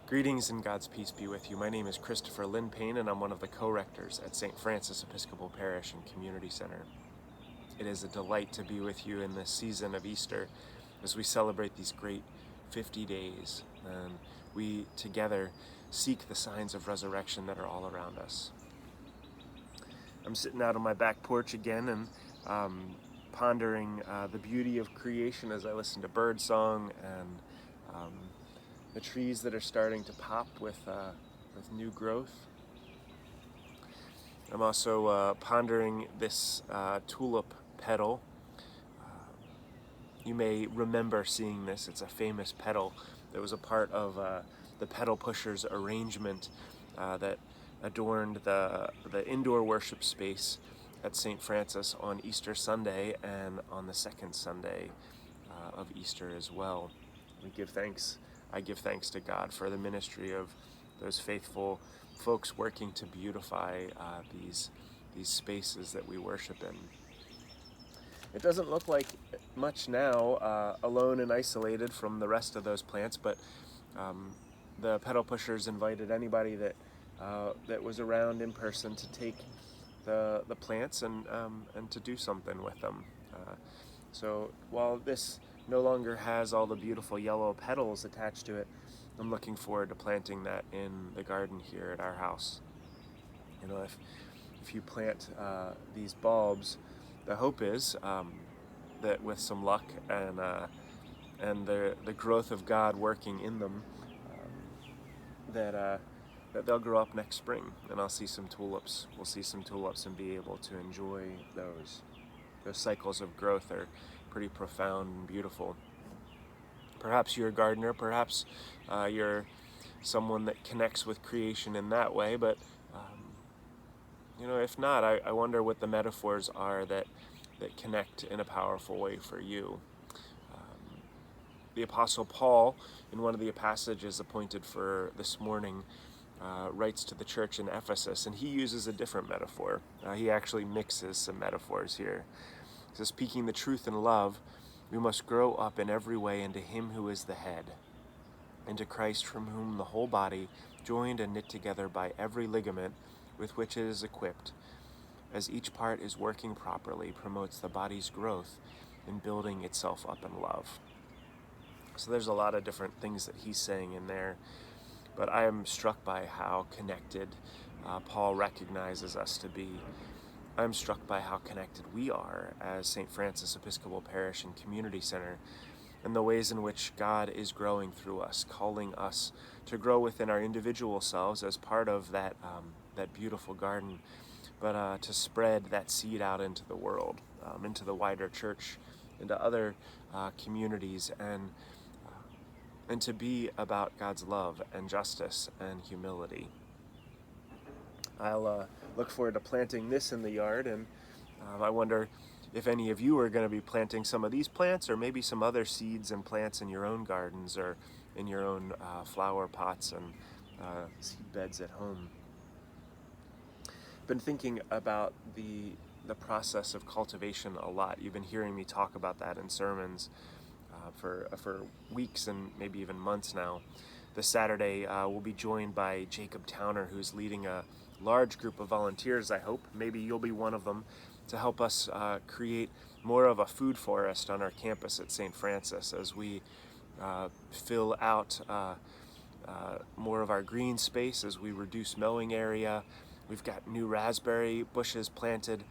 Greetings and God's peace be with you. My name is Kristofer Lindh-Payne, and I'm one of the co-rectors at St. Francis Episcopal Parish and Community Center. It is a delight to be with you in this season of Easter as we celebrate these great 50 days, and we together seek the signs of resurrection that are all around us. I'm sitting out on my back porch again and pondering the beauty of creation as I listen to birdsong and the trees that are starting to pop with new growth. I'm also pondering this tulip petal. You may remember seeing this. It's a famous petal that was a part of the Petal Pushers arrangement that adorned the indoor worship space at St. Francis on Easter Sunday and on the second Sunday of Easter as well. I give thanks to God for the ministry of those faithful folks working to beautify these spaces that we worship in. It doesn't look like much now, alone and isolated from the rest of those plants, but the Petal Pushers invited anybody that was around in person to take the plants and to do something with them. So while this no longer has all the beautiful yellow petals attached to it, I'm looking forward to planting that in the garden here at our house. You know, if you plant these bulbs, the hope is that with some luck and the growth of God working in them, that they'll grow up next spring, and I'll see some tulips. We'll see some tulips and be able to enjoy those. Those cycles of growth are pretty profound and beautiful. Perhaps you're a gardener, perhaps you're someone that connects with creation in that way, but if not, I wonder what the metaphors are that connect in a powerful way for you. The Apostle Paul, in one of the passages appointed for this morning, writes to the church in Ephesus, and he uses a different metaphor. He actually mixes some metaphors here. He says, speaking the truth in love, we must grow up in every way into him who is the head, into Christ, from whom the whole body, joined and knit together by every ligament with which it is equipped, as each part is working properly, promotes the body's growth in building itself up in love. So there's a lot of different things that he's saying in there, but I am struck by how connected Paul recognizes us to be. I'm struck by how connected we are as St. Francis Episcopal Parish and Community Center, and the ways in which God is growing through us, calling us to grow within our individual selves as part of that beautiful garden, but to spread that seed out into the world, into the wider church, into other communities, and to be about God's love and justice and humility. I'll look forward to planting this in the yard, and I wonder if any of you are going to be planting some of these plants, or maybe some other seeds and plants in your own gardens or in your own flower pots and seed beds at home. I've been thinking about the process of cultivation a lot. You've been hearing me talk about that in sermons for weeks and maybe even months now. This Saturday, we'll be joined by Jacob Towner, who's leading a large group of volunteers, I hope. Maybe you'll be one of them, to help us create more of a food forest on our campus at St. Francis as we fill out more of our green space, as we reduce mowing area. We've got new raspberry bushes planted,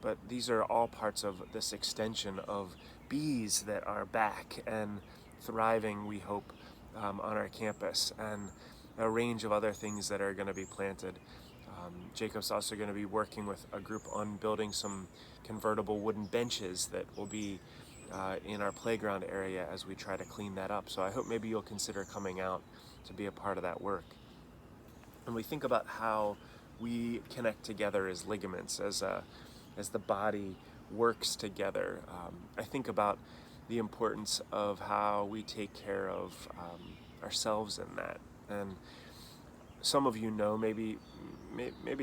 but these are all parts of this extension of bees that are back and thriving, we hope, on our campus, and a range of other things that are going to be planted. Jacob's also going to be working with a group on building some convertible wooden benches that will be in our playground area as we try to clean that up. So I hope maybe you'll consider coming out to be a part of that work. And we think about how we connect together as ligaments, as the body works together. I think about the importance of how we take care of ourselves in that. And some of you know, maybe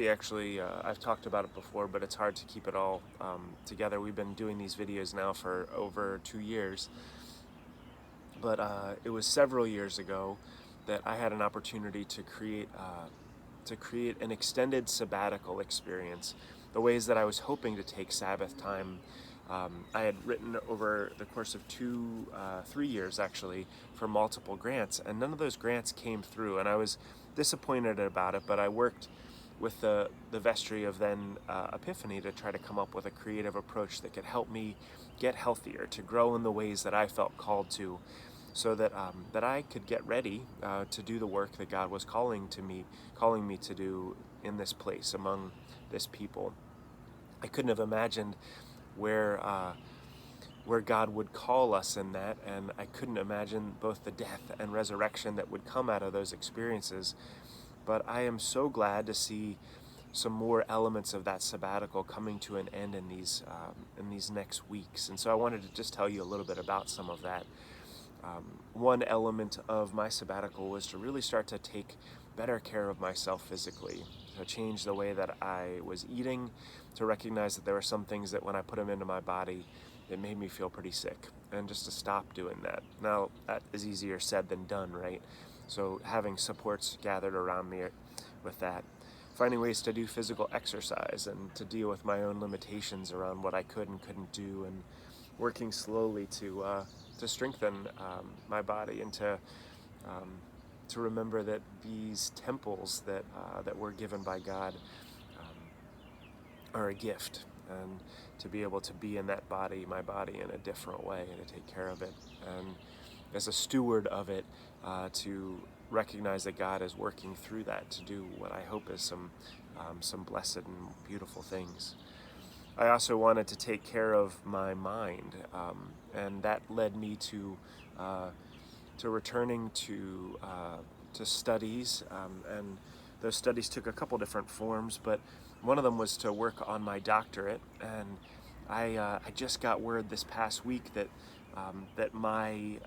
actually, I've talked about it before, but it's hard to keep it all together. We've been doing these videos now for over 2 years, but it was several years ago that I had an opportunity to create an extended sabbatical experience. The ways that I was hoping to take Sabbath time, I had written over the course of 3 years actually for multiple grants, and none of those grants came through, and I was disappointed about it. But I worked with the vestry of then Epiphany to try to come up with a creative approach that could help me get healthier, to grow in the ways that I felt called to, so that that I could get ready to do the work that God was calling me to do in this place among this people. I couldn't have imagined where God would call us in that, and I couldn't imagine both the death and resurrection that would come out of those experiences. But I am so glad to see some more elements of that sabbatical coming to an end in these next weeks. And so I wanted to just tell you a little bit about some of that. One element of my sabbatical was to really start to take better care of myself physically, to change the way that I was eating, to recognize that there were some things that when I put them into my body, it made me feel pretty sick, and just to stop doing that. Now, that is easier said than done, right? So having supports gathered around me with that, finding ways to do physical exercise and to deal with my own limitations around what I could and couldn't do, and working slowly to strengthen my body, and to remember that these temples that were given by God are a gift, and to be able to be in that body, my body, in a different way, and to take care of it, and as a steward of it, to recognize that God is working through that to do what I hope is some blessed and beautiful things. I also wanted to take care of my mind, and that led me to returning to studies, and those studies took a couple different forms, but one of them was to work on my doctorate. And I just got word this past week that my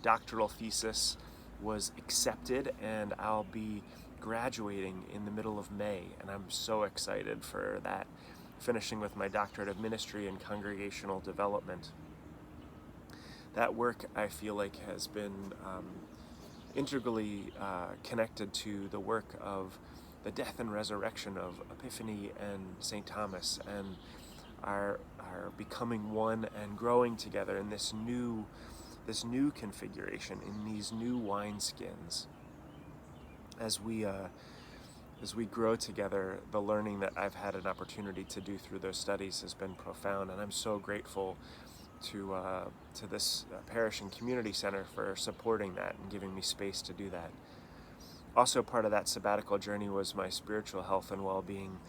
doctoral thesis was accepted, and I'll be graduating in the middle of May, and I'm so excited for that, finishing with my doctorate of ministry and congregational development. That work, I feel like, has been integrally connected to the work of the death and resurrection of Epiphany and St. Thomas, and are becoming one and growing together in this new configuration, in these new wineskins. As we grow together, the learning that I've had an opportunity to do through those studies has been profound, and I'm so grateful to this parish and community center for supporting that and giving me space to do that. Also, part of that sabbatical journey was my spiritual health and well-being,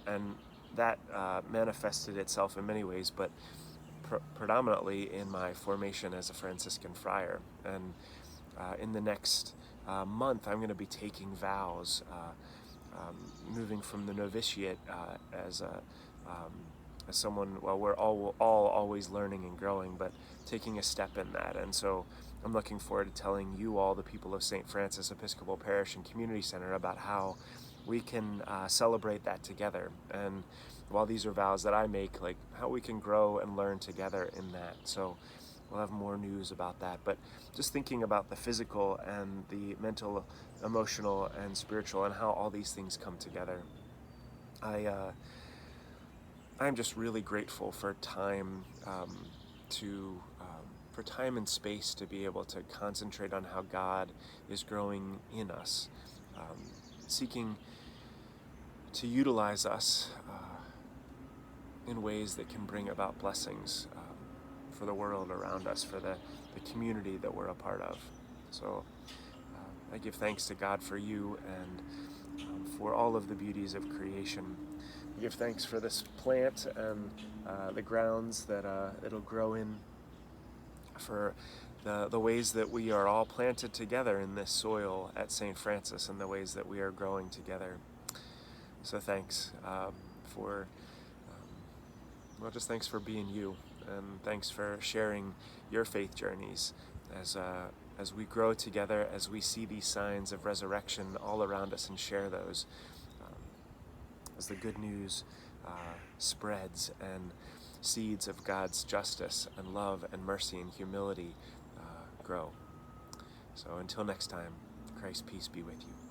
and that manifested itself in many ways, but predominantly in my formation as a Franciscan friar. And in the next month, I'm going to be taking vows, moving from the novitiate as someone. Well, we're all always learning and growing, but taking a step in that. And so I'm looking forward to telling you all, the people of St. Francis Episcopal Parish and Community Center, about how we can celebrate that together. And while these are vows that I make, like how we can grow and learn together in that. So we'll have more news about that. But just thinking about the physical and the mental, emotional, and spiritual, and how all these things come together, I'm just really grateful for time for time and space to be able to concentrate on how God is growing in us, seeking to utilize us in ways that can bring about blessings for the world around us, for the community that we're a part of. So I give thanks to God for you, and for all of the beauties of creation. I give thanks for this plant and the grounds that it'll grow in, for the ways that we are all planted together in this soil at St. Francis, and the ways that we are growing together. So thanks just thanks for being you, and thanks for sharing your faith journeys as we grow together, as we see these signs of resurrection all around us and share those, as the good news spreads, and seeds of God's justice and love and mercy and humility grow. So until next time, Christ's peace be with you.